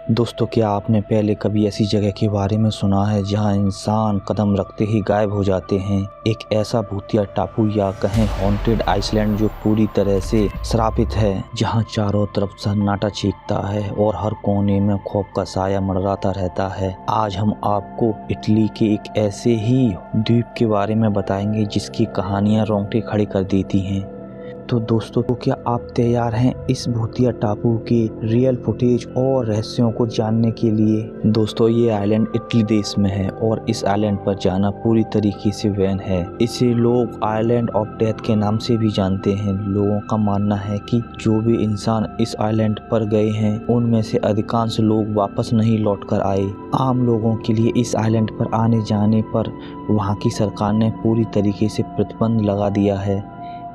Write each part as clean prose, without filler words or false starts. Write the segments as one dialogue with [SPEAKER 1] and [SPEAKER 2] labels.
[SPEAKER 1] दोस्तों, क्या आपने पहले कभी ऐसी जगह के बारे में सुना है जहां इंसान कदम रखते ही गायब हो जाते हैं। एक ऐसा भूतिया टापू या कहें हॉन्टेड आइसलैंड जो पूरी तरह से श्रापित है, जहां चारों तरफ सन्नाटा चीखता है और हर कोने में खौफ का साया मंडराता रहता है। आज हम आपको इटली के एक ऐसे ही द्वीप के बारे में बताएंगे जिसकी कहानियां रोंगटे खड़े कर देती हैं। तो दोस्तों, क्या आप तैयार हैं इस भूतिया टापू के रियल फुटेज और रहस्यों को जानने के लिए। दोस्तों, ये आइलैंड इटली देश में है और इस आइलैंड पर जाना पूरी तरीके से वैन है। इसे लोग आइलैंड ऑफ डेथ के नाम से भी जानते हैं। लोगों का मानना है कि जो भी इंसान इस आइलैंड पर गए हैं उनमें से अधिकांश लोग वापस नहीं लौट कर आए। आम लोगों के लिए इस आइलैंड पर आने जाने पर वहाँ की सरकार ने पूरी तरीके से प्रतिबंध लगा दिया है।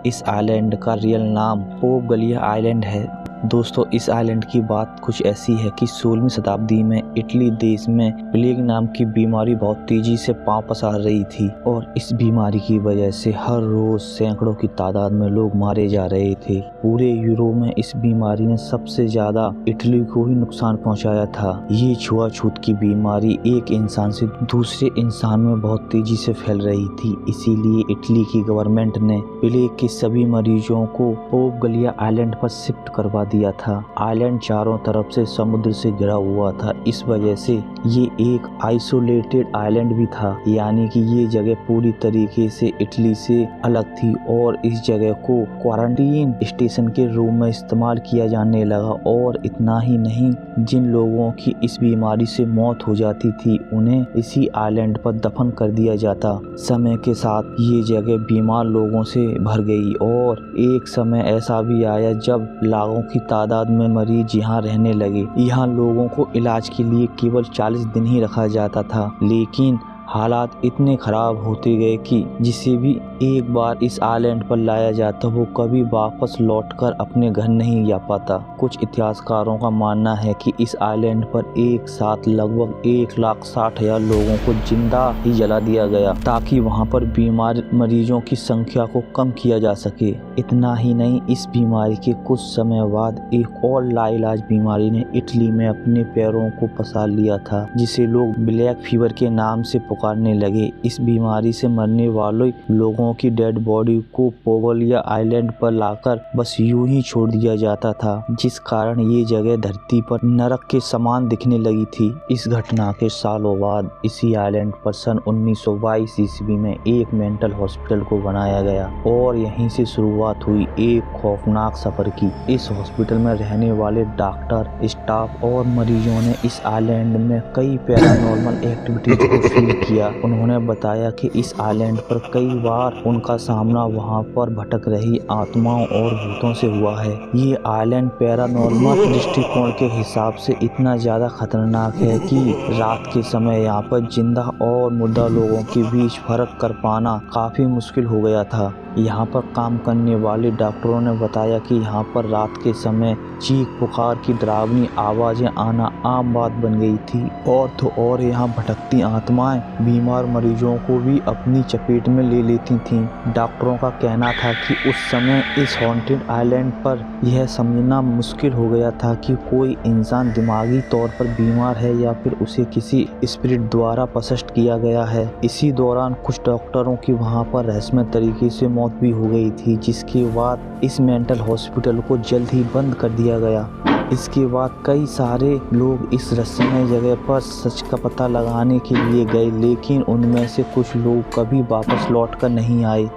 [SPEAKER 1] इस आइलैंड का रियल नाम पोप गलिया आइलैंड है। दोस्तों, इस आइलैंड की बात कुछ ऐसी है कि 16वीं शताब्दी में इटली देश में प्लेग नाम की बीमारी बहुत तेजी से पांव पसार रही थी और इस बीमारी की वजह से हर रोज सैकड़ों की तादाद में लोग मारे जा रहे थे। पूरे यूरोप में इस बीमारी ने सबसे ज्यादा इटली को ही नुकसान पहुंचाया था। ये छुआछूत की बीमारी एक इंसान से दूसरे इंसान में बहुत तेजी से फैल रही थी। इसीलिए इटली की गवर्नमेंट ने प्लेग के सभी मरीजों को पोप गलिया आइलैंड पर शिफ्ट करवा दिया था। आइलैंड चारों तरफ से समुद्र से घिरा हुआ था, इस वजह से ये एक आइसोलेटेड आइलैंड भी था, यानी कि ये जगह पूरी तरीके से इटली से अलग थी और इस जगह को क्वारंटीन स्टेशन के रूप में इस्तेमाल किया जाने लगा। और इतना ही नहीं, जिन लोगों की इस बीमारी से मौत हो जाती थी उन्हें इसी आइलैंड पर दफन कर दिया जाता। समय के साथ ये जगह बीमार लोगों से भर गई और एक समय ऐसा भी आया जब लाखों की तादाद में मरीज यहाँ रहने लगे। यहाँ लोगों को इलाज के लिए केवल 40 दिन ही रखा जाता था, लेकिन हालात इतने खराब होते गए कि जिसे भी एक बार इस आइलैंड पर लाया जाता वो कभी वापस लौटकर अपने घर नहीं जा पाता। कुछ इतिहासकारों का मानना है कि इस आइलैंड पर एक साथ लगभग 1,60,000 लोगों को जिंदा ही जला दिया गया ताकि वहां पर बीमार मरीजों की संख्या को कम किया जा सके। इतना ही नहीं, इस बीमारी के कुछ समय बाद एक और लाइलाज बीमारी ने इटली में अपने पैरों को पसार लिया था, जिसे लोग ब्लैक फीवर के नाम से पुकारने लगे। इस बीमारी से मरने वाले लोगों की डेड बॉडी को पोगलिया आइलैंड पर लाकर बस यूं ही छोड़ दिया जाता था, जिस कारण ये जगह धरती पर नरक के समान दिखने लगी थी। इस घटना के सालों बाद इसी आइलैंड पर सन 1922 ईस्वी में एक मेंटल हॉस्पिटल को बनाया गया और यहीं से शुरुआत हुई एक खौफनाक सफर की। इस हॉस्पिटल में रहने वाले डॉक्टर, स्टाफ और मरीजों ने इस आइलैंड में कई पैरानॉर्मल एक्टिविटीज को फील किया। उन्होंने बताया कि इस आइलैंड पर कई बार उनका सामना वहां पर भटक रही आत्माओं और भूतों से हुआ है। ये आइलैंड पैरानॉर्मल दृष्टिकोण के हिसाब से इतना ज्यादा खतरनाक है कि रात के समय यहाँ पर जिंदा और मुर्दा लोगों के बीच फर्क कर पाना काफी मुश्किल हो गया था। यहाँ पर काम करने वाले डॉक्टरों ने बताया कि यहाँ पर रात के समय चीख पुकार की डरावनी आवाजें आना आम बात बन गई थी और तो और यहाँ भटकती आत्माएं बीमार मरीजों को भी अपनी चपेट में ले लेती थीं। डॉक्टरों का कहना था कि उस समय इस हॉन्टेड आइलैंड पर यह समझना मुश्किल हो गया था कि कोई इंसान दिमागी तौर पर बीमार है या फिर उसे किसी स्पिरिट द्वारा पसेस्ट किया गया है। इसी दौरान कुछ डॉक्टरों की वहाँ पर रहस्यमय तरीके से मौत भी हो गई थी, जिसके बाद इस मेंटल हॉस्पिटल को जल्द ही बंद कर दिया गया। इसके बाद कई सारे लोग इस रहस्यमय जगह पर सच का पता लगाने के लिए गए, लेकिन उनमें से कुछ लोग कभी वापस लौटकर नहीं आए।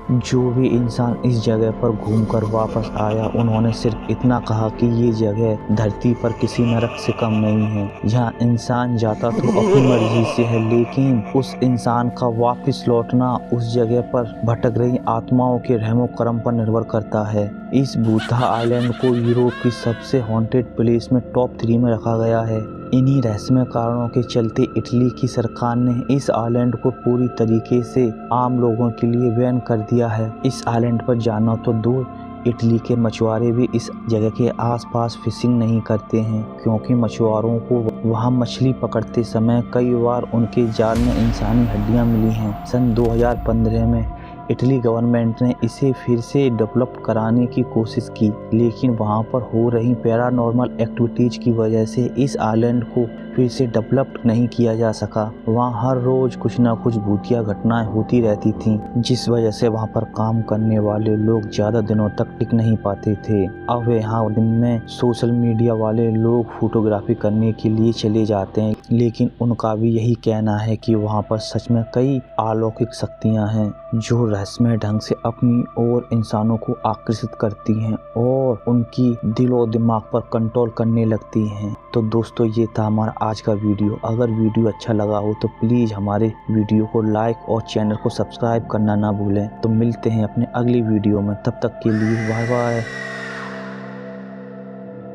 [SPEAKER 1] जो भी इंसान इस जगह पर घूमकर वापस आया उन्होंने सिर्फ इतना कहा कि ये जगह धरती पर किसी नरक से कम नहीं है। जहाँ इंसान जाता तो अपनी मर्जी से है, लेकिन उस इंसान का वापस लौटना उस जगह पर भटक रही आत्माओं के रहमो करम पर निर्भर करता है। इस बूथा आइलैंड को यूरोप की सबसे हॉन्टेड प्लेस में टॉप 3 में रखा गया है। इन्हीं रहस्यमय कारणों के चलते इटली की सरकार ने इस आइलैंड को पूरी तरीके से आम लोगों के लिए बैन कर दिया है। इस आइलैंड पर जाना तो दूर, इटली के मछुआरे भी इस जगह के आसपास फिशिंग नहीं करते हैं, क्योंकि मछुआरों को वहां मछली पकड़ते समय कई बार उनके जाल में इंसानी हड्डियां मिली हैं। सन 2015 में इटली गवर्नमेंट ने इसे फिर से डेवलप कराने की कोशिश की, लेकिन वहाँ पर हो रही पैरानॉर्मल एक्टिविटीज की वजह से इस आइलैंड को फिर से डेवलप नहीं किया जा सका। वहाँ हर रोज कुछ ना कुछ भूतिया घटनाएं होती रहती थीं, जिस वजह से वहाँ पर काम करने वाले लोग ज़्यादा दिनों तक टिक नहीं पाते थे। अब यहाँ दिन में सोशल मीडिया वाले लोग फोटोग्राफी करने के लिए चले जाते हैं, लेकिन उनका भी यही कहना है कि वहाँ पर सच में कई अलौकिक शक्तियाँ हैं जो रहस्यमय ढंग से अपनी ओर इंसानों को आकर्षित करती हैं और उनकी दिल और दिमाग पर कंट्रोल करने लगती हैं। तो दोस्तों, ये था हमारा आज का वीडियो। अगर वीडियो अच्छा लगा हो तो प्लीज़ हमारे वीडियो को लाइक और चैनल को सब्सक्राइब करना ना भूलें। तो मिलते हैं अपने अगली वीडियो में, तब तक के लिए बाय बाय।